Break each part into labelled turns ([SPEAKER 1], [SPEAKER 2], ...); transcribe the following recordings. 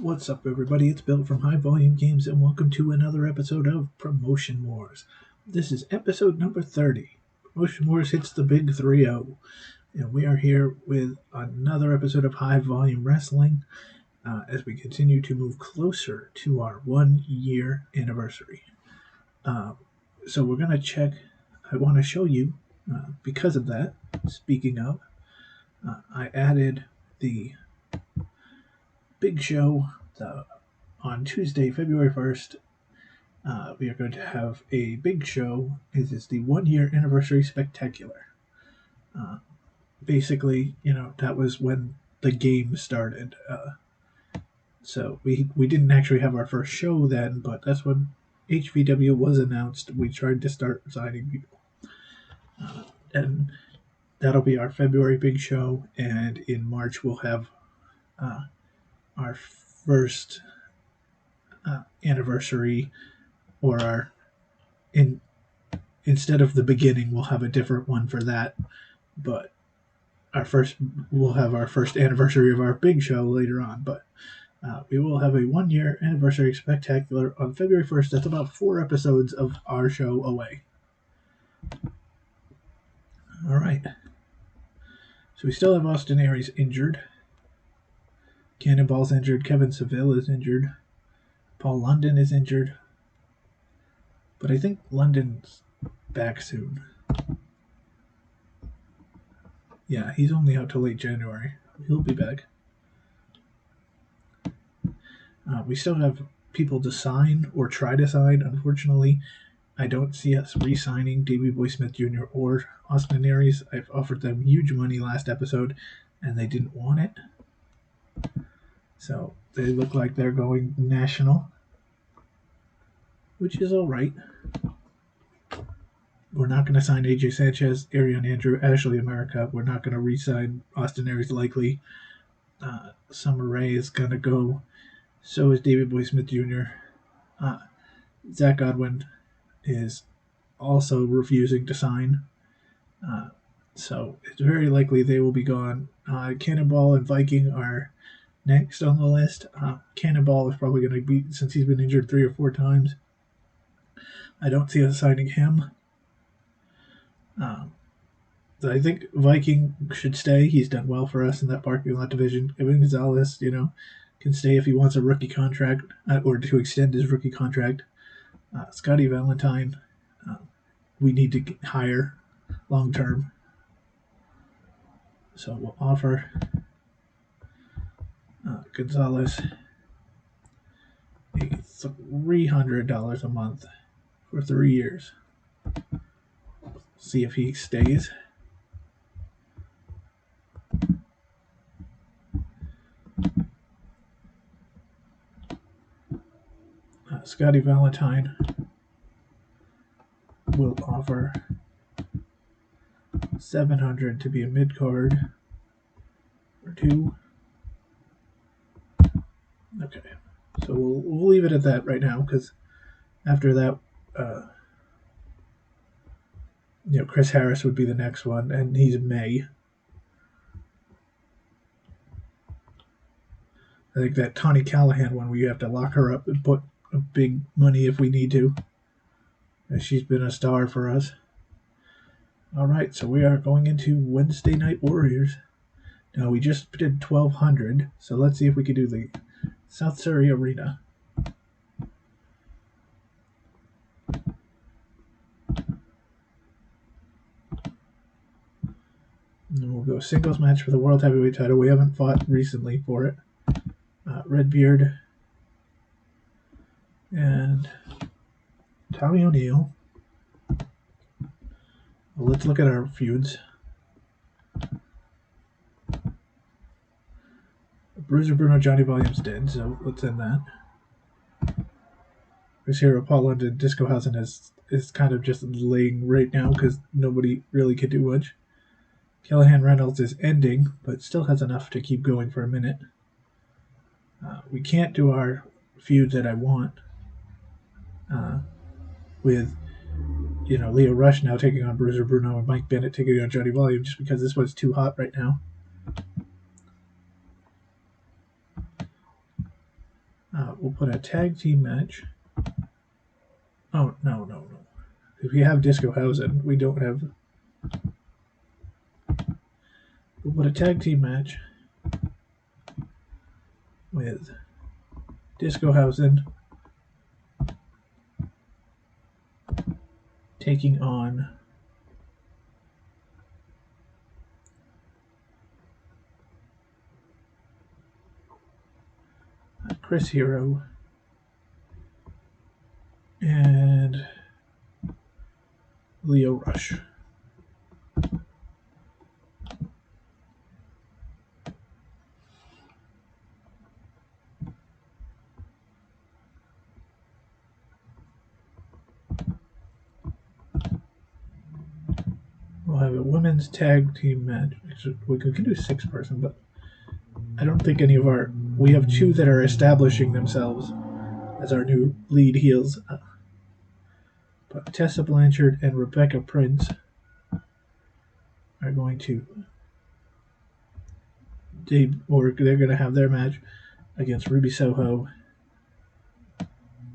[SPEAKER 1] What's up, everybody? It's Bill from High Volume Games, and welcome to another episode of Promotion Wars. This is episode number 30. Promotion Wars hits the big 3-0, and we are here with another episode of High Volume Wrestling as we continue to move closer to our 1-year anniversary. So we're going to check. I want to show you, because of that, speaking of, I added the big show on Tuesday, February 1st. We are going to have a big show. It is the 1-year anniversary spectacular. Basically, that was when the game started. So we didn't actually have our first show then, but that's when HVW was announced. We tried to start signing people. And that'll be our February big show, and in March we'll have our first anniversary, or instead of the beginning, we'll have a different one for that. But we'll have our first anniversary of our big show later on. But we will have a 1-year anniversary spectacular on February 1st. That's about 4 episodes of our show away. All right. So we still have Austin Aries injured. Cannonball's injured. Kevin Seville is injured. Paul London is injured. But I think London's back soon. Yeah, he's only out till late January. He'll be back. We still have people to sign or try to sign. Unfortunately, I don't see us re-signing Davey Boy Smith Jr. or Austin Aries. I've offered them huge money last episode, and they didn't want it. So they look like they're going national, which is all right. We're not going to sign AJ Sanchez, Ariane Andrew, Ashley America. We're not going to re-sign Austin Aries likely. Summer Rae is going to go. So is David Boy Smith Jr. Zach Godwin is also refusing to sign. So it's very likely they will be gone. Cannonball and Viking are next on the list. Cannonball is probably going to be, since he's been injured 3 or 4 times. I don't see us signing him. I think Viking should stay. He's done well for us in that parking lot division. Kevin Gonzalez, can stay if he wants a rookie contract or to extend his rookie contract. Scotty Valentine, we need to hire long term. So we'll offer Gonzalez $300 a month for 3 years. See if he stays. Scotty Valentine will offer $700 to be a mid-card or 2. Okay, so we'll leave it at that right now, because after that, Chris Harris would be the next one, and he's May. I think that Tawny Callahan one, where you have to lock her up and put a big money if we need to. She's been a star for us. All right, so we are going into Wednesday Night Warriors. Now, we just did 1,200, so let's see if we can do the South Surrey Arena. And we'll go singles match for the World Heavyweight title. We haven't fought recently for it. Redbeard and Tommy O'Neill. Well, let's look at our feuds. Bruiser Bruno, Johnny Volume's dead, so let's end that. Chris Hero, Paul London, Disco Housen is kind of just laying right now because nobody really can do much. Callahan Reynolds is ending, but still has enough to keep going for a minute. We can't do our feud that I want with Leo Rush now taking on Bruiser Bruno and Mike Bennett taking on Johnny Volume, just because this one's too hot right now. We'll put a tag team match. Oh, no. If we have Discohausen, we don't have... We'll put a tag team match with Discohausen taking on Chris Hero and Leo Rush. We'll have a women's tag team match. We can do 6-person, but I don't think any of our... We have 2 that are establishing themselves as our new lead heels. But Tessa Blanchard and Rebecca Prince are going to... they're going to have their match against Ruby Soho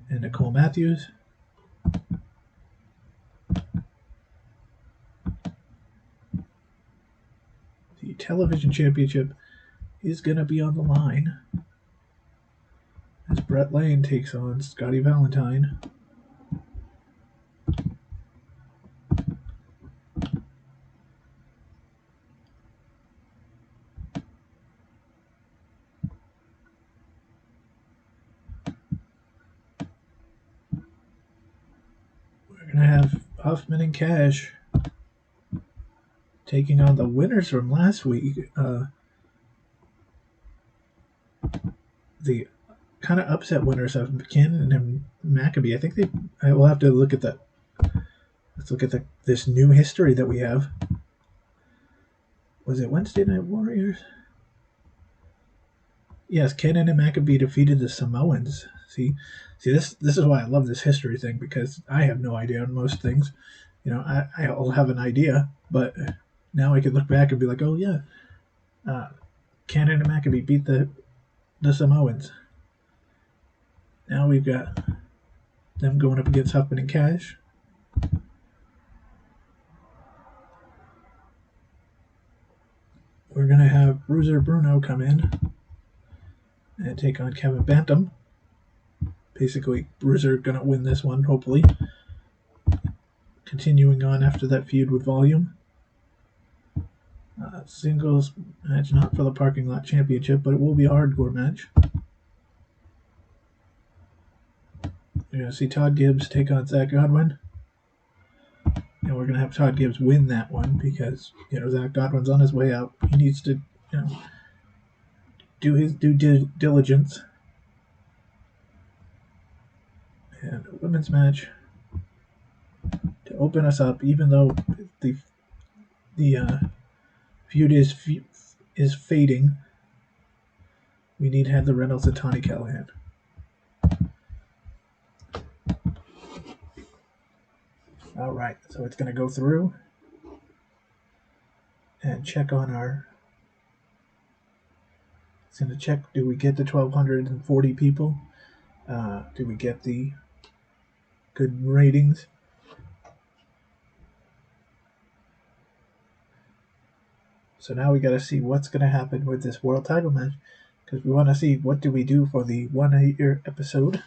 [SPEAKER 1] and Nicole Matthews. The television championship is going to be on the line as Brett Lane takes on Scotty Valentine. We're going to have Huffman and Cash taking on the winners from last week. The kind of upset winners of Cannon and Maccabee. I think I will have to look at that. Let's look at this new history that we have. Was it Wednesday Night Warriors? Yes, Cannon and Maccabee defeated the Samoans. See, this is why I love this history thing, because I have no idea on most things. I'll have an idea, but now I can look back and be like, oh yeah, Cannon and Maccabee beat the Samoans. Now we've got them going up against Huffman and Cash. We're going to have Bruiser Bruno come in and take on Kevin Bantam. Basically, Bruiser going to win this one, hopefully. Continuing on after that feud with Volume. Singles match, not for the parking lot championship, but it will be a hardcore match. You're going to see Todd Gibbs take on Zach Godwin. And we're going to have Todd Gibbs win that one because, Zach Godwin's on his way out. He needs to, do his due diligence. And a women's match to open us up, even though the feud is fading. We need Heather Reynolds and Tawny Callahan. All right, so it's going to go through and check on our... It's going to check, do we get the 1,240 people? Do we get the good ratings? So now we got to see what's going to happen with this world title match, because we want to see what do we do for the 1-year episode.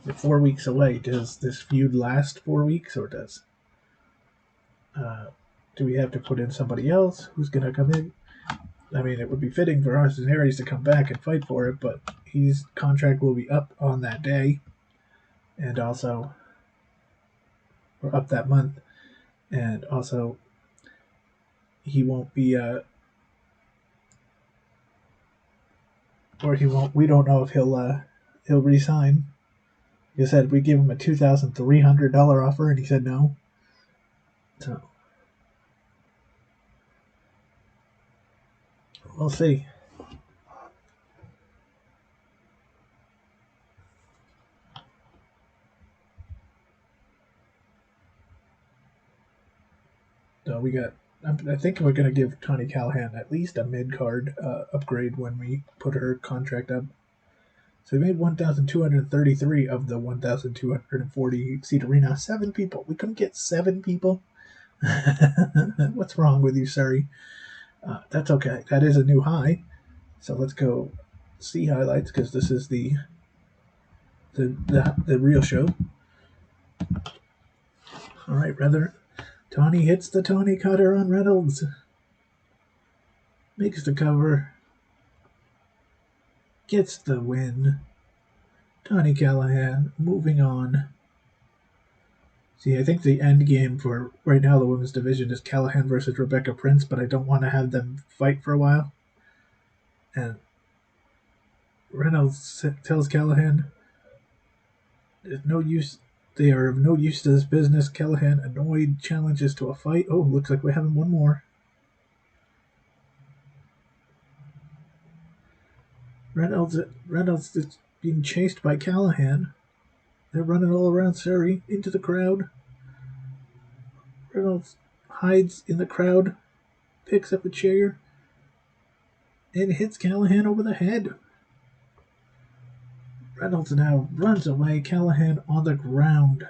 [SPEAKER 1] We're 4 weeks away. Does this feud last 4 weeks, or do we have to put in somebody else who's going to come in? I mean, it would be fitting for Austin Aries to come back and fight for it, but his contract will be up on that day, and also, or up that month, and also he won't be, we don't know if he'll resign. Like I said, we gave him a $2,300 offer, and he said no. So, we'll see. So we got... I think we're going to give Tawny Callahan at least a mid-card upgrade when we put her contract up. So we made 1,233 of the 1,240 seat arena. 7 people. We couldn't get 7 people. What's wrong with you, Surrey? That's okay. That is a new high. So let's go see highlights because this is the real show. All right, rather. Tawny hits the Tawny cutter on Reynolds. Makes the cover. Gets the win. Tawny Callahan moving on. See, I think the end game for right now the women's division is Callahan versus Rebecca Prince, but I don't want to have them fight for a while. And Reynolds tells Callahan, "There's no use. They are of no use to this business." Callahan, annoyed, challenges to a fight. Oh, looks like we're having one more. Reynolds is being chased by Callahan. They're running all around Surrey into the crowd. Reynolds hides in the crowd, picks up a chair, and hits Callahan over the head. Reynolds now runs away, Callahan on the ground.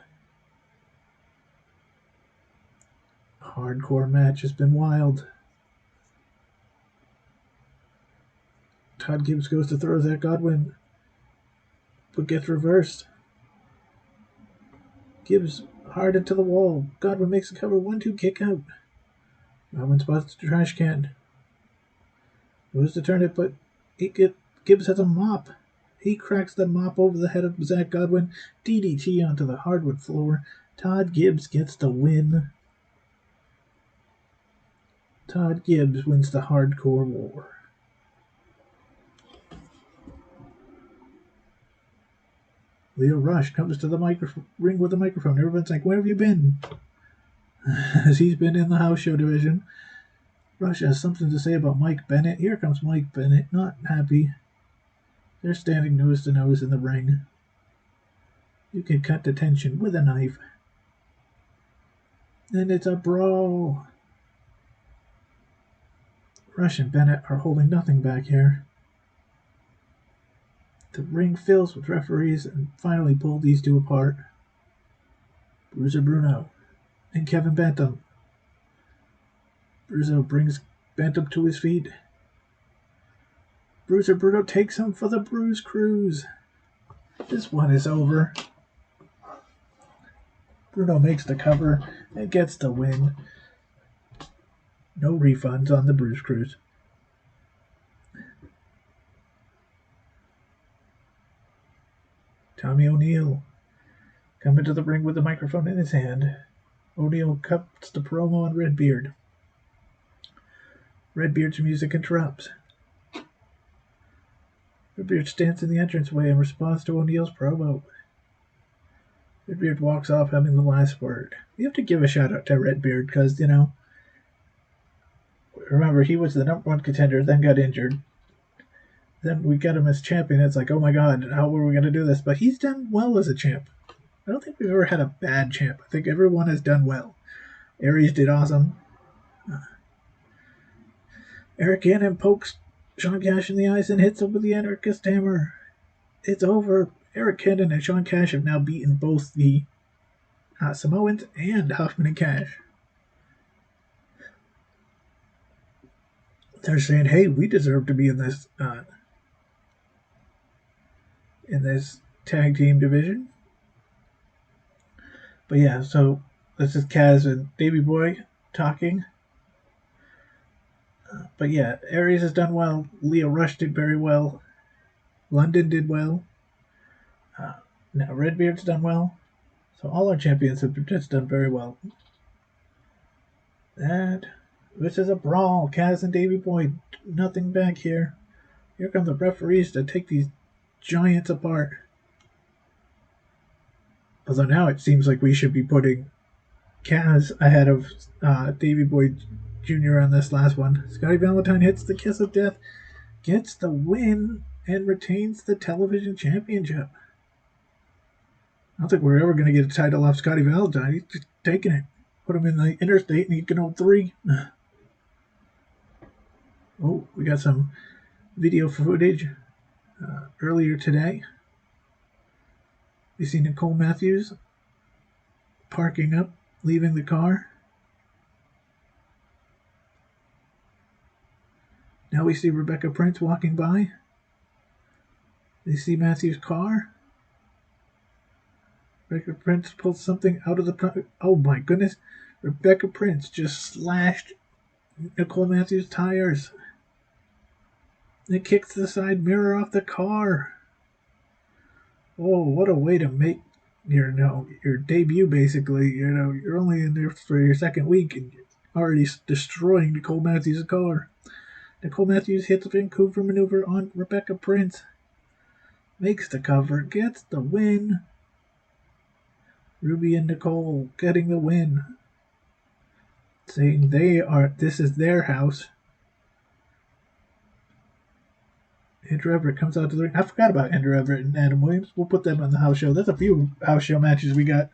[SPEAKER 1] Hardcore match has been wild. Todd Gibbs goes to throw Zach Godwin, but gets reversed. Gibbs hard into the wall. Godwin makes a cover. 1-2 kick out. Godwin spots the trash can. Goes to turn it, but Gibbs has a mop. He cracks the mop over the head of Zach Godwin. DDT onto the hardwood floor. Todd Gibbs gets the win. Todd Gibbs wins the Hardcore War. Leo Rush comes to the ring with the microphone. Everyone's like, "Where have you been?" As he's been in the house show division. Rush has something to say about Mike Bennett. Here comes Mike Bennett, not happy. They're standing nose to nose in the ring. You can cut the tension with a knife. And it's a brawl. Rush and Bennett are holding nothing back here. The ring fills with referees and finally pull these two apart. Bruiser Bruno and Kevin Bantam. Bruiser brings Bantam to his feet. Bruiser Bruno takes him for the Bruise Cruise. This one is over. Bruno makes the cover and gets the win. No refunds on the Bruise Cruise. Tommy O'Neill coming to the ring with the microphone in his hand. O'Neill cuts the promo on Redbeard. Redbeard's music interrupts. Redbeard stands in the entranceway in response to O'Neill's promo. Redbeard walks off having the last word. We have to give a shout out to Redbeard because, remember, he was the #1 contender, then got injured. Then we got him as champion. It's like, oh my god, how were we going to do this? But he's done well as a champ. I don't think we've ever had a bad champ. I think everyone has done well. Aries did awesome. Eric Cannon pokes Sean Cash in the eyes and hits him with the Anarchist Hammer. It's over. Eric Cannon and Sean Cash have now beaten both the Samoans and Huffman and Cash. They're saying, hey, we deserve to be in this tag team division. But yeah, so this is Kaz and Davey Boy talking. But yeah, Aries has done well. Leo Rush did very well. London did well. Now Redbeard's done well. So all our champions have just done very well. This is a brawl. Kaz and Davey Boy, nothing back here. Here come the referees to take these giants apart. Although now it seems like we should be putting Kaz ahead of Davey Boy Jr. on this last one. Scotty Valentine hits the kiss of death, gets the win, and retains the television championship. I don't think we're ever going to get a title off Scotty Valentine. He's just taking it. Put him in the interstate and he can hold 3. Oh, we got some video footage. earlier today. We see Nicole Matthews parking up, leaving the car. Now we see Rebecca Prince walking by. They see Matthews' car. Rebecca Prince pulls something out of the... Oh my goodness. Rebecca Prince just slashed Nicole Matthews' tires. It kicks the side mirror off the car. Oh, what a way to make your debut, basically. You're only in there for your second week and you're already destroying Nicole Matthews' car. Nicole Matthews hits a Vancouver maneuver on Rebecca Prince. Makes the cover, gets the win. Ruby and Nicole getting the win. Saying this is their house. Andrew Everett comes out to the ring. I forgot about Andrew Everett and Adam Williams. We'll put them on the house show. There's a few house show matches we got.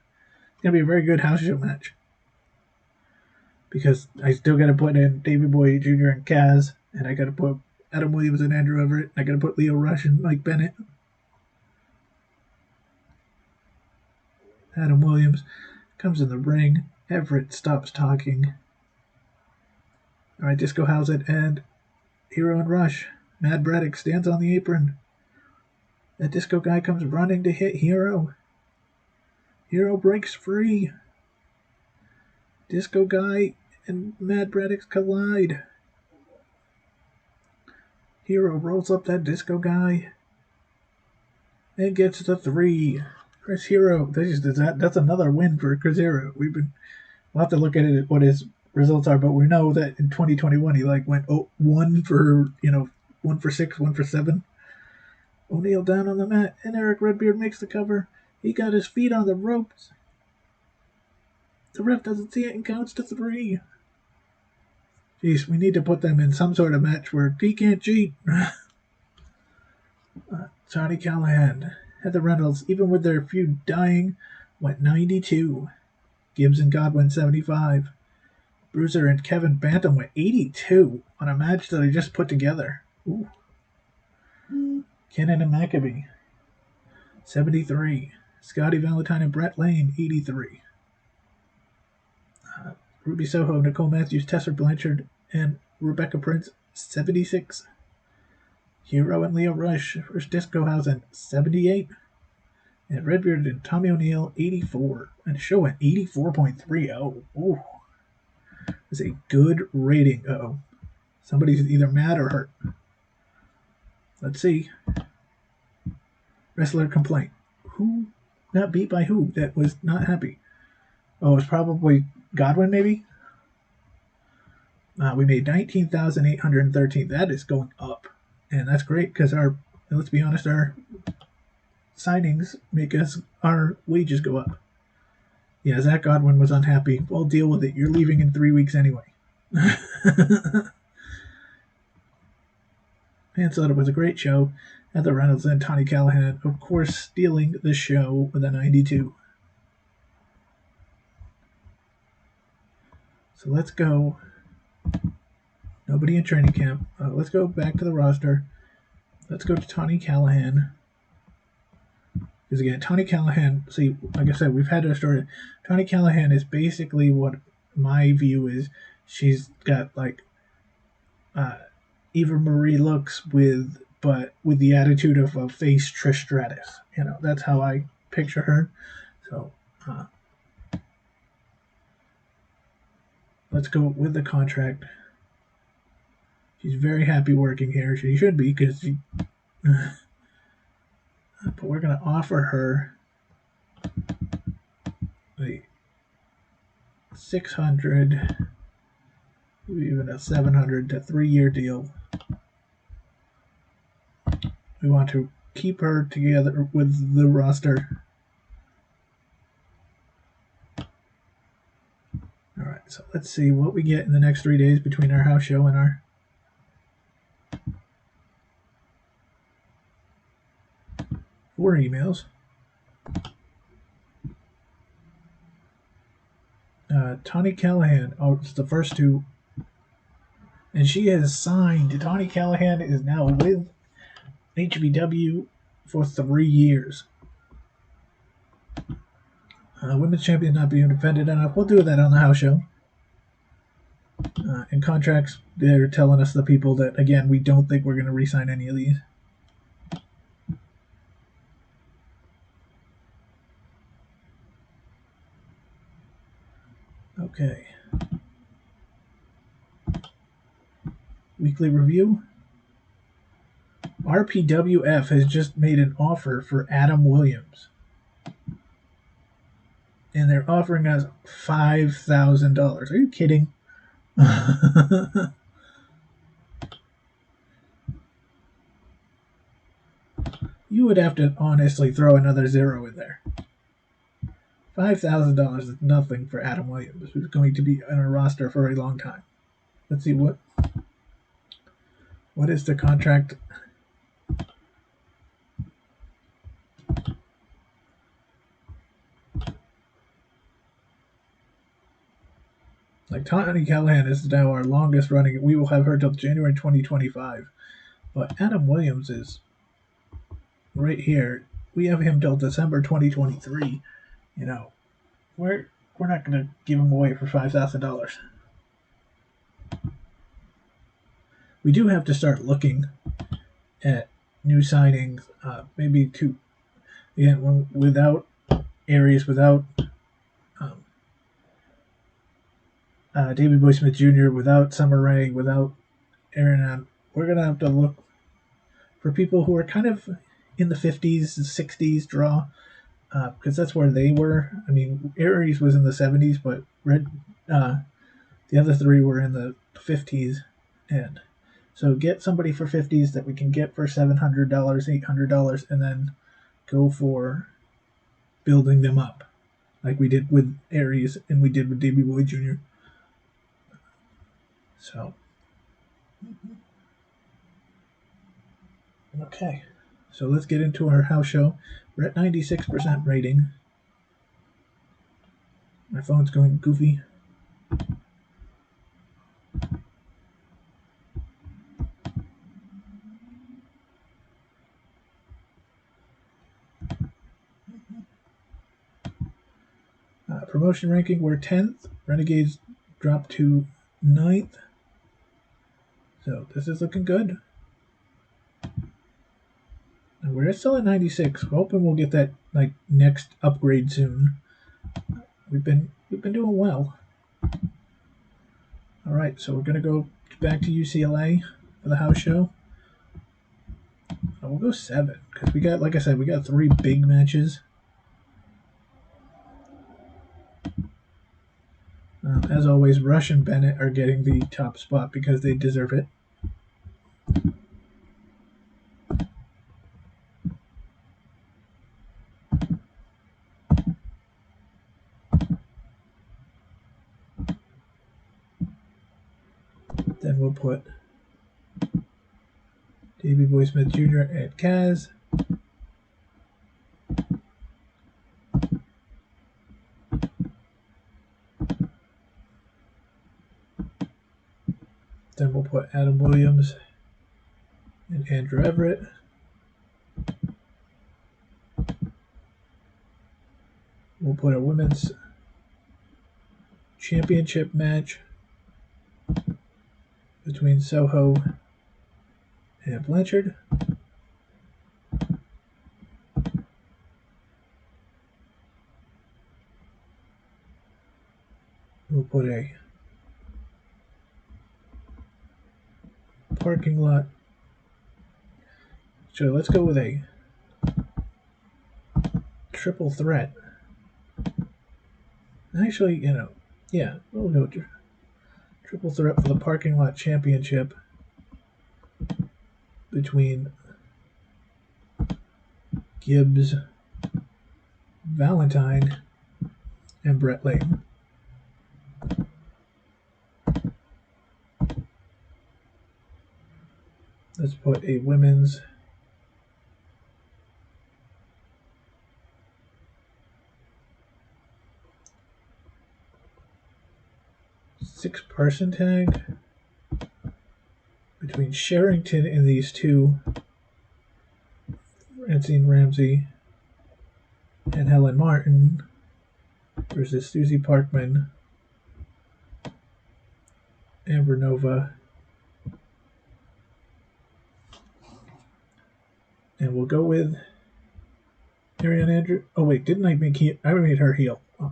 [SPEAKER 1] It's going to be a very good house show match. Because I still got to put in Davey Boy Jr. and Kaz. And I got to put Adam Williams and Andrew Everett. I got to put Leo Rush and Mike Bennett. Adam Williams comes in the ring. Everett stops talking. All right, Disco Howsett and Hero and Rush. Mad Braddock stands on the apron. That Disco guy comes running to hit Hero. Hero breaks free. Disco guy and Mad Braddock collide. Hero rolls up that Disco guy and gets the 3. Chris Hero, that's another win for Chris Hero. We'll have to look at it, what his results are, but we know that in 2021 he went 1 for 6, 1 for 7. O'Neal down on the mat, and Eric Redbeard makes the cover. He got his feet on the ropes. The ref doesn't see it and counts to 3. Jeez, we need to put them in some sort of match where he can't cheat. Johnny Callahan, Heather Reynolds, even with their feud dying, went 92. Gibbs and Godwin 75. Bruiser and Kevin Bantam went 82 on a match that I just put together. Ooh. Kennan and Maccabee 73. Scotty Valentine and Brett Lane 83. Ruby Soho, Nicole Matthews, Tessa Blanchard, and Rebecca Prince 76. Hero and Leo Rush versus Disco Howsett 78. And Redbeard and Tommy O'Neal 84. And show at 84.30. Ooh. That's a good rating. Uh-oh. Somebody's either mad or hurt. Let's see. Wrestler complaint. Who got beat by who that was not happy? Oh, it was probably Godwin, maybe? We made 19,813. That is going up. And that's great because let's be honest, our signings make our wages go up. Yeah, Zach Godwin was unhappy. Well, deal with it. You're leaving in 3 weeks anyway. And so it was a great show. Heather Reynolds and Tony Callahan, of course, stealing the show with a 92. So let's go. Nobody in training camp. Let's go back to the roster. Let's go to Tony Callahan. Because again, Tony Callahan, see, like I said, we've had our story. Tony Callahan is basically what my view is. She's got Eva Marie looks but with the attitude of a face Trish Stratus. That's how I picture her. So let's go with the contract. She's very happy working here. She should be, because she... But we're going to offer her a 600, even a 700 to 3-year deal. We want to keep her together with the roster. All right, so let's see what we get in the next 3 days between our house show and our 4 emails. Tony Callahan. Oh, it's the first 2. And she has signed. Tony Callahan is now with HBW for 3 years. Women's champion not being defended enough. We'll do that on the house show. In contracts, they're telling us, the people, that, again, we don't think we're going to re-sign any of these. Okay. Weekly review. RPWF has just made an offer for Adam Williams. And they're offering us $5,000. Are you kidding? You would have to honestly throw another zero in there. $5,000 is nothing for Adam Williams, who's going to be on a roster for a long time. Let's see, what is the contract? Like, Tawny Callahan is now our longest running. We will have her till January 2025. But Adam Williams is right here. We have him till December 2023. You know, we're not going to give him away for $5,000. We do have to start looking at new signings, maybe to, again, without Aries, without David Boy Smith Jr., without Summer Rae, without Aaron. We're going to have to look for people who are kind of in the 50s, 60s draw, because that's where they were. I mean, Aries was in the 70s, but the other three were in the 50s. And so get somebody for 50s that we can get for $700, $800, and then go for building them up, like we did with Aries and we did with Davey Boy Jr. So, okay. So let's get into our house show. We're at 96% rating. My phone's going goofy. Promotion ranking, we're 10th. Renegades dropped to 9th. So this is looking good. And we're still at 96. We're hoping we'll get that next upgrade soon. We've been doing well. All right, so we're gonna go back to UCLA for the house show. We'll go 7 because we got, like I said, we got 3 big matches. As always, Rush and Bennett are getting the top spot because they deserve it. Then we'll put Davey Boy Smith Jr. at Kaz. Then we'll put Adam Williams and Andrew Everett. We'll put a women's championship match between Soho and Blanchard. We'll put a parking lot. So let's go with a triple threat. Actually, yeah, we'll go triple threat for the parking lot championship between Gibbs, Valentine, and Brett Layton. Let's put a women's six-person tag between Sherrington and these two Francine Ramsey and Helen Martin versus Susie Parkman, Amber Nova, and we'll go with Ariane Andrew. Oh wait, didn't I make I made her heel? Oh,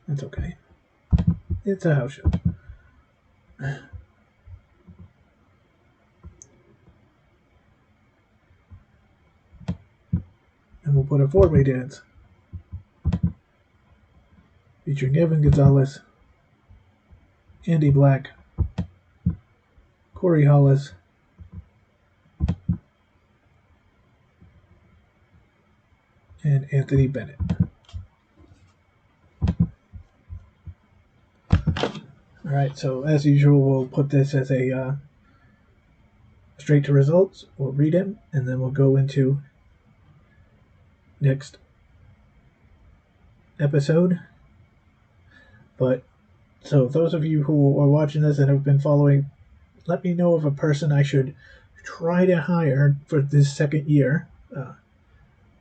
[SPEAKER 1] that's okay. It's a house show. And we'll put a four-way dance featuring Evan Gonzalez, Andy Black, Corey Hollis, and Anthony Bennett. Alright, so as usual, we'll put this as a straight to results. We'll read them, and then we'll go into next episode. But, so those of you who are watching this and have been following, let me know of a person I should try to hire for this second year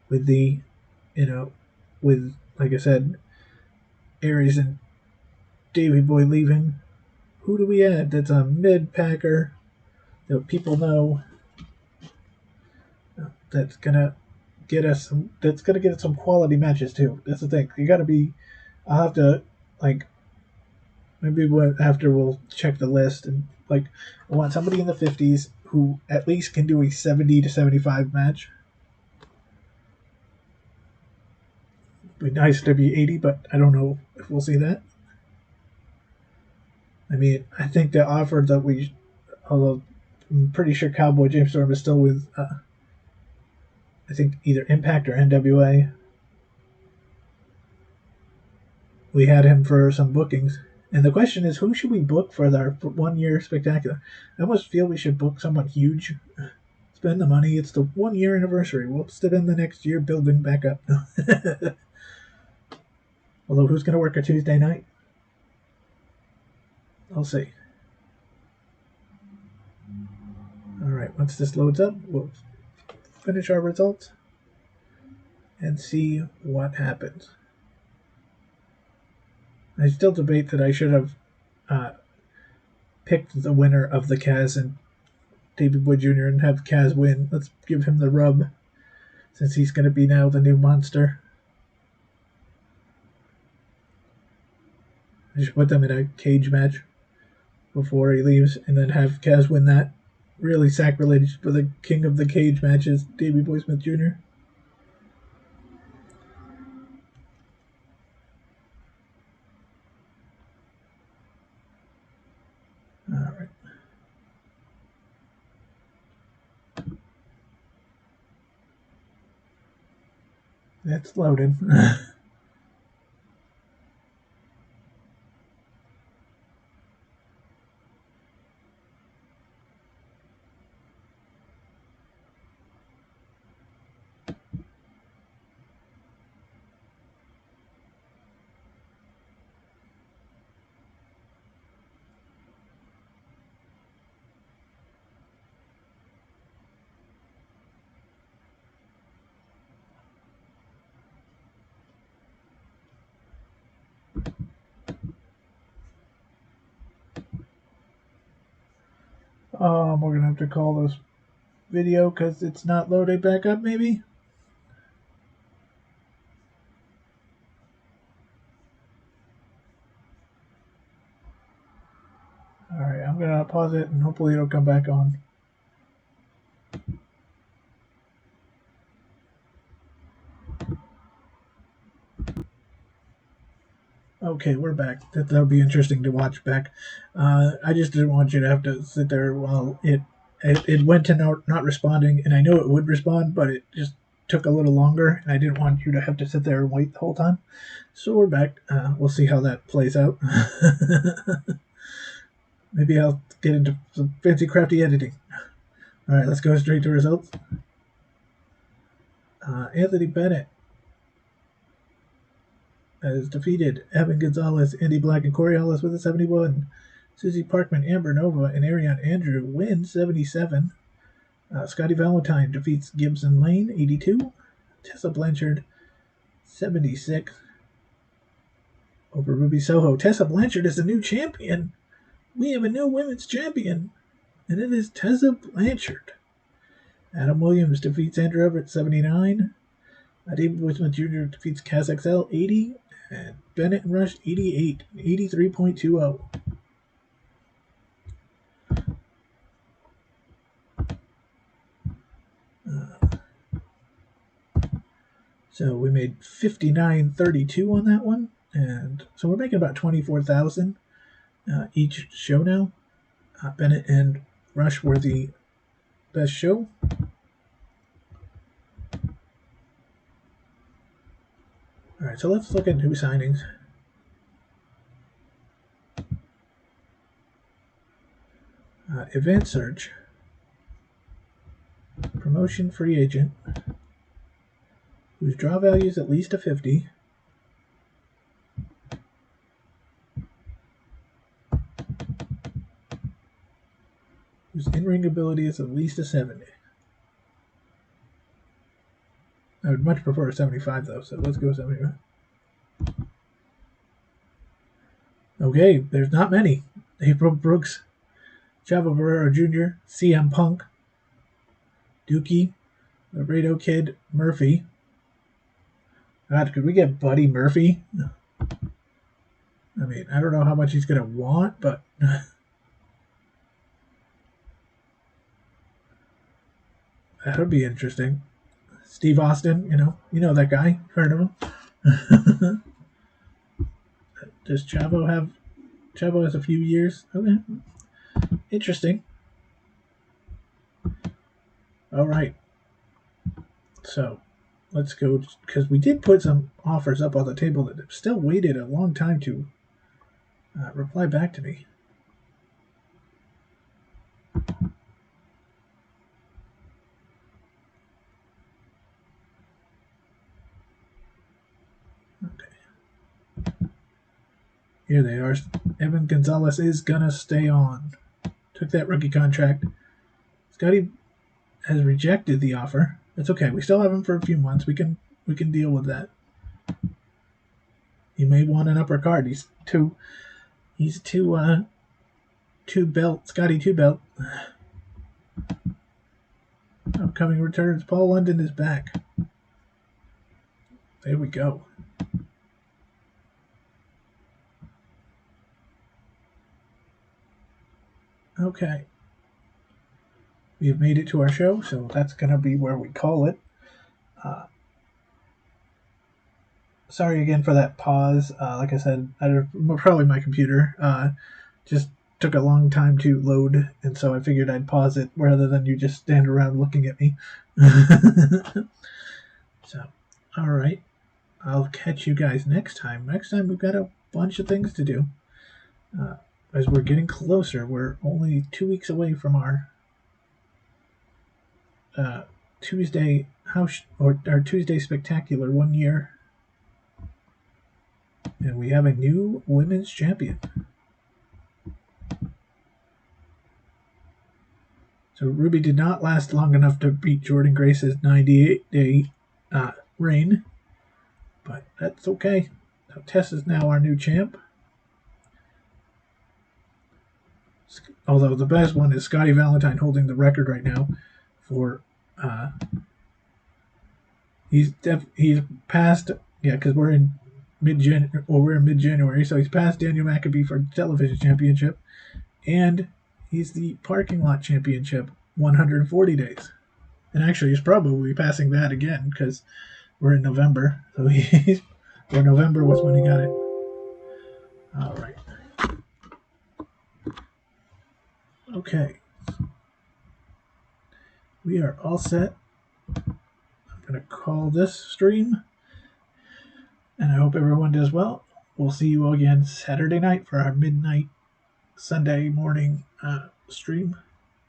[SPEAKER 1] with the, with, like I said, Aries and Davey Boy leaving. Who do we add that's a mid-packer that people know that's gonna get us some quality matches too? That's the thing. You gotta be. I'll have to maybe after we'll check the list and I want somebody in the 50s who at least can do a 70 to 75 match. It'd be nice to be 80, but I don't know if we'll see that. I mean, I think the offer that although I'm pretty sure Cowboy James Storm is still with, I think either Impact or NWA. We had him for some bookings. And the question is, who should we book for our 1 year spectacular? I almost feel we should book someone huge. Spend the money. It's the 1 year anniversary. We'll spend the next year building back up. Although, who's going to work a Tuesday night? I'll see. Alright, once this loads up, we'll finish our results and see what happens. I still debate that I should have picked the winner of the Kaz and David Boy Jr. and have Kaz win. Let's give him the rub, since he's going to be now the new monster. I should put them in a cage match before he leaves, and then have Kaz win that. Really sacrilege for the king of the cage matches, Davey Boy Smith Jr. Alright. That's loaded. We're going to have to call this video because it's not loaded back up, maybe? Alright, I'm going to pause it and hopefully it'll come back on. Okay, we're back. That'll be interesting to watch back. I just didn't want you to have to sit there while it went to not responding, and I know it would respond, but it just took a little longer, and I didn't want you to have to sit there and wait the whole time. So we're back. We'll see how that plays out. Maybe I'll get into some fancy crafty editing. Alright, let's go straight to results. Anthony Bennett has defeated Evan Gonzalez, Andy Black, and Corey Hollis with a 71. Susie Parkman, Amber Nova, and Ariane Andrew win 77. Scotty Valentine defeats Gibson Lane, 82. Tessa Blanchard, 76. Over Ruby Soho. Tessa Blanchard is the new champion. We have a new women's champion, and it is Tessa Blanchard. Adam Williams defeats Andrew Everett, 79. David Wisman Jr. defeats Kaz XL, 80. And Bennett and Rush, 88. 83.20. So we made $59.32 on that one. And so we're making about $24,000 each show now. Bennett and Rush were the best show. All right, so let's look at new signings. Advanced search. Promotion free agent. Whose draw value is at least a 50. Whose in-ring ability is at least a 70. I would much prefer a 75 though, so let's go 75. Okay, there's not many. April Brooks, Chavo Guerrero Jr., CM Punk, Dookie, Laredo Kid, Murphy. God, could we get Buddy Murphy? I mean, I don't know how much he's going to want, but that would be interesting. Steve Austin, you know that guy. Heard of him. Does Chavo has a few years? Okay. Interesting. All right. So, let's go, because we did put some offers up on the table that have still waited a long time to reply back to me. Okay. Here they are. Evan Gonzalez is going to stay on. Took that rookie contract. Scotty has rejected the offer. It's okay. We still have him for a few months. We can deal with that. He may want an upper card. He's two belt. Scotty 2 belt. Upcoming returns. Paul London is back. There we go. Okay. We have made it to our show, so that's going to be where we call it. Sorry again for that pause. Like I said, probably my computer just took a long time to load, and so I figured I'd pause it rather than you just stand around looking at me. So, all right. I'll catch you guys next time. Next time we've got a bunch of things to do. As we're getting closer, we're only 2 weeks away from our Tuesday house or our Tuesday Spectacular 1 year, and we have a new women's champion. So Ruby did not last long enough to beat Jordan Grace's 98-day reign, but that's okay. So Tess is now our new champ. Although the best one is Scotty Valentine holding the record right now for he's past, because we're in mid-January, so he's past Daniel McAbee for television championship, and he's the parking lot championship 140 days. And actually he's probably passing that again because we're in November, so November was when he got it. All right. Okay. We are all set. I'm going to call this stream, and I hope everyone does well. We'll see you all again Saturday night for our midnight Sunday morning stream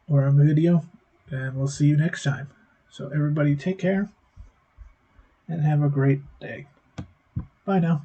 [SPEAKER 1] or a video, and we'll see you next time. So everybody take care and have a great day. Bye now.